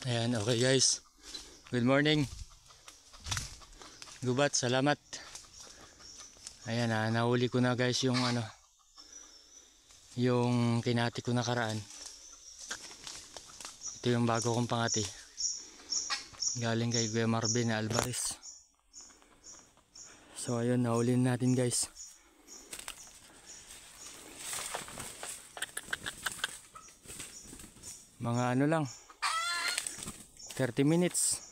Ayan, okay guys. Good morning. Gubat, salamat. Ayan, nahuli ko na guys yung yung kinati ko nakaraan. Ito yung bago kong pangati. Galing kay Kuya Marvin na Alvarez. So ayun, nahuli natin guys. Mga lang, 30 minutes.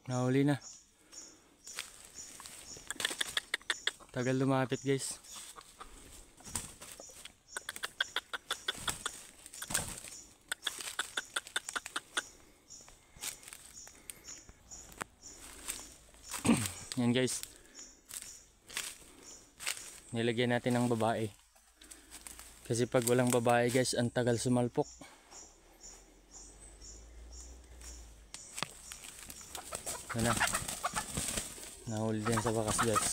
Nahuli na. Tagal lumapit guys. Yan guys. Nilagyan natin ng babae. Kasi pag walang babae guys, ang tagal sumalpok. Yan na. Nahuli din sa bakas guys.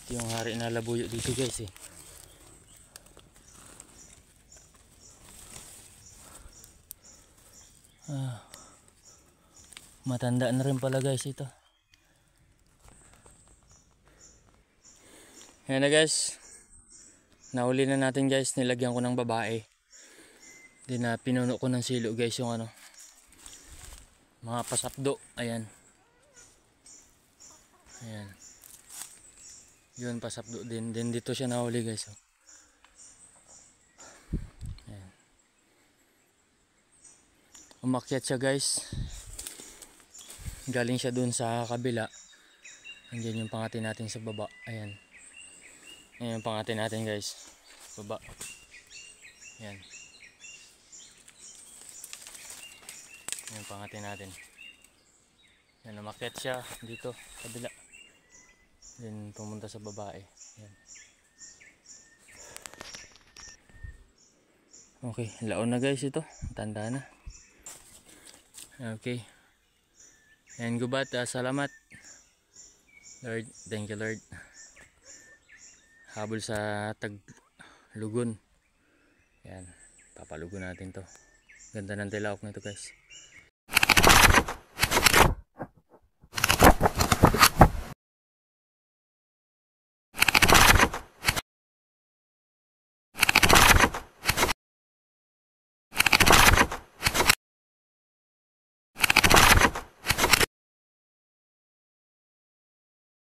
Ito yung hari na labuyo dito guys eh. Matanda na rin pala guys ito. Ayan na guys. Nahuli na natin guys. Nilagyan ko ng babae. Then pinuno ko ng silo guys yung mga pasapdo. Ayan. Ayan. Yun pasapdo din. Then dito siya nahuli guys. Ayan. Umakyat siya guys. Galing siya dun sa kabila. Andiyan yung pangati natin sa baba. Ayan. Ayan yung pangati natin guys. Baba. Ayan. Ayan yung pangati natin. Ayan, umakyat siya dito kabila. Then pumunta sa babae. Ayan. Okay, laon na guys ito. Tanda na. Okay. And gubat, salamat Lord, thank you Lord. Habol sa Taglugon. Yan, papalugon natin to. Ganda ng tilaok nito guys.